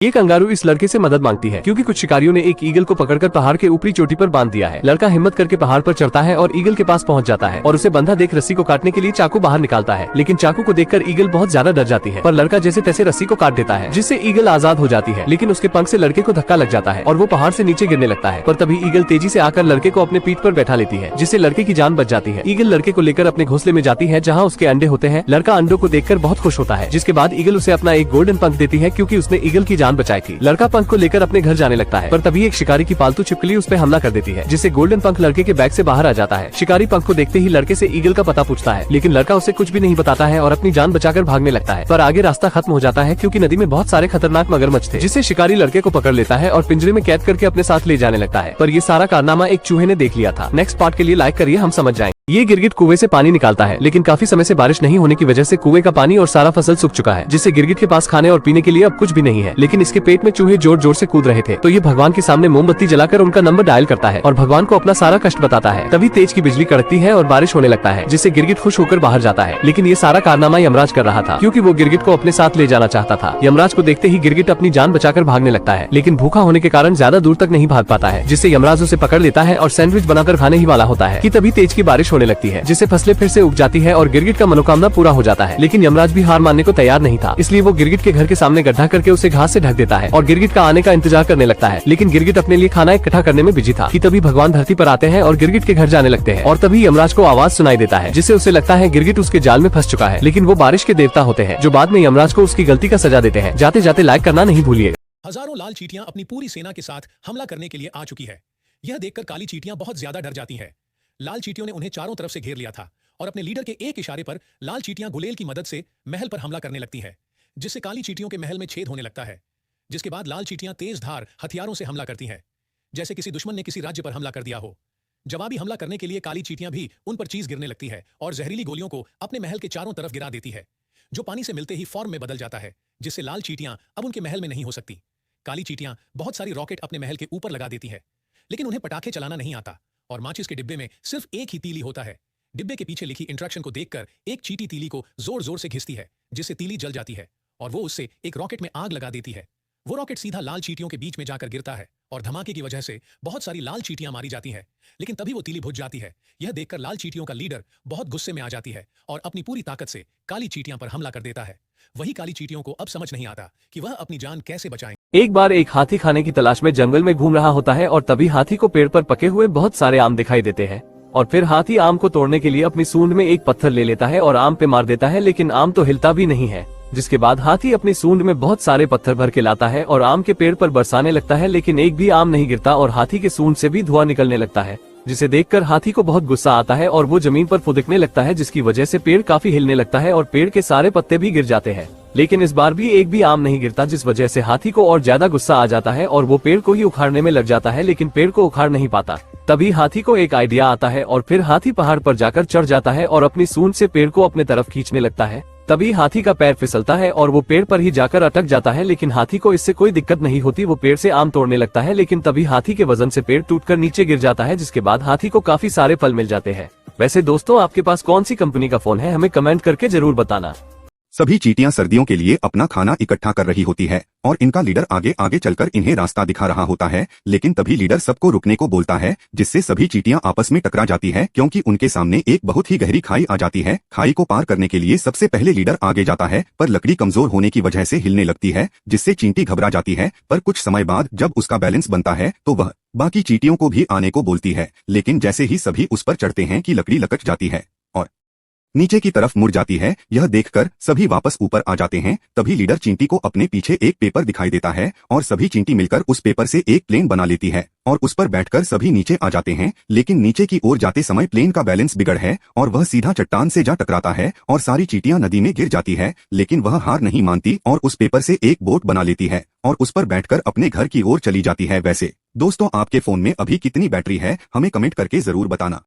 ये कंगारू इस लड़के से मदद मांगती है क्योंकि कुछ शिकारियों ने एक ईगल को पकड़कर पहाड़ के ऊपरी चोटी पर बांध दिया है। लड़का हिम्मत करके पहाड़ पर चढ़ता है और ईगल के पास पहुंच जाता है और उसे बंधा देख रस्सी को काटने के लिए चाकू बाहर निकालता है, लेकिन चाकू को देखकर ईगल बहुत ज्यादा डर जाती है। पर लड़का जैसे तैसे रस्सी को काट देता है जिससे ईगल आजाद हो जाती है, लेकिन उसके पंख से लड़के को धक्का लग जाता है और वो पहाड़ से नीचे गिरने लगता है। पर तभी ईगल तेजी से आकर लड़के को अपने पीठ पर बैठा लेती है जिससे लड़के की जान बच जाती है। ईगल लड़के को लेकर अपने घोंसले में जाती है जहाँ उसके अंडे होते हैं। लड़का अंडों को देखकर बहुत खुश होता है, जिसके बाद ईगल उसे अपना एक गोल्डन पंख देती है क्योंकि उसने ईगल की जान बचाई थी। लड़का पंख को लेकर अपने घर जाने लगता है, पर तभी एक शिकारी की पालतू छिपकली उस पर हमला कर देती है जिससे गोल्डन पंख लड़के के बैग से बाहर आ जाता है। शिकारी पंख को देखते ही लड़के से ईगल का पता पूछता है, लेकिन लड़का उसे कुछ भी नहीं बताता है और अपनी जान बचाकर भागने लगता है। पर आगे रास्ता खत्म हो जाता है क्योंकि नदी में बहुत सारे खतरनाक मगरमच्छ थे, जिससे शिकारी लड़के को पकड़ लेता है और पिंजरे में कैद करके अपने साथ ले जाने लगता है। पर ये सारा कारनामा एक चूहे ने देख लिया था। नेक्स्ट पार्ट के लिए लाइक करिए, हम समझ जाएंगे। ये गिरगिट कुएं से पानी निकालता है, लेकिन काफी समय से बारिश नहीं होने की वजह से कुएं का पानी और सारा फसल सूख चुका है, जिससे गिरगिट के पास खाने और पीने के लिए अब कुछ भी नहीं है। लेकिन इसके पेट में चूहे जोर जोर से कूद रहे थे, तो ये भगवान के सामने मोमबत्ती जलाकर उनका नंबर डायल करता है और भगवान को अपना सारा कष्ट बताता है। तभी तेज की बिजली कड़कती है और बारिश होने लगता है, जिससे गिरगिट खुश होकर बाहर जाता है। लेकिन ये सारा कारनामा यमराज कर रहा था क्योंकि वो गिरगिट को अपने साथ ले जाना चाहता था। यमराज को देखते ही गिरगिट अपनी जान बचाकर भागने लगता है, लेकिन भूखा होने के कारण ज्यादा दूर तक नहीं भाग पाता है, जिससे यमराज उसे पकड़ लेता है और सैंडविच बनाकर खाने ही वाला होता है कि तभी तेज की बारिश होने लगती है, जिससे फसलें फिर से उग जाती है और गिरगिट का मनोकामना पूरा हो जाता है। लेकिन यमराज भी हार मानने को तैयार नहीं था, इसलिए वो गिरगिट के घर के सामने गड्ढा करके उसे घास से ढक देता है और गिरगिट का आने का इंतजार करने लगता है। लेकिन गिरगिट अपने लिए खाना इकट्ठा करने में बिजी था कि तभी भगवान धरती पर आते हैं और गिरगिट के घर जाने लगते हैं। और तभी यमराज को आवाज सुनाई देता है, जिससे उसे लगता है गिरगिट उसके जाल में फंस चुका है। लेकिन वो बारिश के देवता होते हैं जो बाद में यमराज को उसकी गलती का सजा देते हैं। जाते जाते लाइक करना नहीं भूलिएगा। हजारों लाल चींटियां अपनी पूरी सेना के साथ हमला करने के लिए आ चुकी है। यह देखकर काली चींटियां बहुत ज्यादा डर जाती है। लाल चींटियों ने उन्हें चारों तरफ से घेर लिया था और अपने लीडर के एक इशारे पर लाल चींटियां गुलेल की मदद से महल पर हमला करने लगती है, जिससे काली चींटियों के महल में छेद होने लगता है। जिसके बाद लाल चींटियां तेज धार हथियारों से हमला करती हैं, जैसे किसी दुश्मन ने किसी राज्य पर हमला कर दिया हो। जवाबी हमला करने के लिए काली चींटियां भी उन पर चीज गिरने लगती है और जहरीली गोलियों को अपने महल के चारों तरफ गिरा देती है, जो पानी से मिलते ही फॉर्म में बदल जाता है, जिससे लाल चींटियां अब उनके महल में नहीं हो सकती। काली चींटियां बहुत सारी रॉकेट अपने महल के ऊपर लगा देती है, लेकिन उन्हें पटाखे चलाना नहीं आता और माचिस के डिब्बे में सिर्फ एक ही तीली होता है। डिब्बे के पीछे लिखी इंस्ट्रक्शन को देखकर एक चींटी तीली को जोर जोर से घिसती है, जिससे तीली जल जाती है और वो उससे एक रॉकेट में आग लगा देती है। वो रॉकेट सीधा लाल चींटियों के बीच में जाकर गिरता है और धमाके की वजह से बहुत सारी लाल चींटियां मारी जाती हैं। लेकिन तभी वो तीली बुझ जाती है। यह देखकर लाल चींटियों का लीडर बहुत गुस्से में आ जाती है और अपनी पूरी ताकत से काली चींटियां पर हमला कर देता है। वही काली चींटियों को अब समझ नहीं आता कि वह अपनी जान कैसे बचाएं। एक बार एक हाथी खाने की तलाश में जंगल में घूम रहा होता है और तभी हाथी को पेड़ पर पके हुए बहुत सारे आम दिखाई देते हैं और फिर हाथी आम को तोड़ने के लिए अपनी सूंड में एक पत्थर ले लेता है और आम पे मार देता है, लेकिन आम तो हिलता भी नहीं है। जिसके बाद हाथी अपनी सूंड में बहुत सारे पत्थर भर के लाता है और आम के पेड़ पर बरसाने लगता है, लेकिन एक भी आम नहीं गिरता और हाथी के सूंड से भी धुआं निकलने लगता है, जिसे देखकर हाथी को बहुत गुस्सा आता है और वो जमीन पर फुदकने लगता है, जिसकी वजह से पेड़ काफी हिलने लगता है और पेड़ के सारे पत्ते भी गिर जाते हैं। लेकिन इस बार भी एक भी आम नहीं गिरता, जिस वजह से हाथी को और ज्यादा गुस्सा आ जाता है और वो पेड़ को ही उखाड़ने में लग जाता है, लेकिन पेड़ को उखाड़ नहीं पाता। तभी हाथी को एक आइडिया आता है और फिर हाथी पहाड़ पर जाकर चढ़ जाता है और अपनी सूंड से पेड़ को अपने तरफ खींचने लगता है। तभी हाथी का पैर फिसलता है और वो पेड़ पर ही जाकर अटक जाता है, लेकिन हाथी को इससे कोई दिक्कत नहीं होती। वो पेड़ से आम तोड़ने लगता है, लेकिन तभी हाथी के वजन से पेड़ टूटकर नीचे गिर जाता है, जिसके बाद हाथी को काफी सारे फल मिल जाते हैं। वैसे दोस्तों, आपके पास कौन सी कंपनी का फोन है, हमें कमेंट करके जरूर बताना। सभी चींटियां सर्दियों के लिए अपना खाना इकट्ठा कर रही होती है और इनका लीडर आगे आगे चलकर इन्हें रास्ता दिखा रहा होता है, लेकिन तभी लीडर सबको रुकने को बोलता है, जिससे सभी चींटियां आपस में टकरा जाती है क्योंकि उनके सामने एक बहुत ही गहरी खाई आ जाती है। खाई को पार करने के लिए सबसे पहले लीडर आगे जाता है, पर लकड़ी कमजोर होने की वजह से हिलने लगती है, जिससे चींटी घबरा जाती है। पर कुछ समय बाद जब उसका बैलेंस बनता है तो वह बाकी चींटियों को भी आने को बोलती है, लेकिन जैसे ही सभी उस पर चढ़ते हैं कि लकड़ी लकट जाती है और नीचे की तरफ मुड़ जाती है। यह देखकर सभी वापस ऊपर आ जाते हैं। तभी लीडर चींटी को अपने पीछे एक पेपर दिखाई देता है और सभी चींटी मिलकर उस पेपर से एक प्लेन बना लेती है और उस पर बैठकर सभी नीचे आ जाते हैं। लेकिन नीचे की ओर जाते समय प्लेन का बैलेंस बिगड़ है और वह सीधा चट्टान से जा टकराता है और सारी चींटियां नदी में गिर जाती है। लेकिन वह हार नहीं मानती और उस पेपर से एक बोट बना लेती है और उस पर बैठकर अपने घर की ओर चली जाती है। वैसे दोस्तों, आपके फोन में अभी कितनी बैटरी है, हमें कमेंट करके जरूर बताना।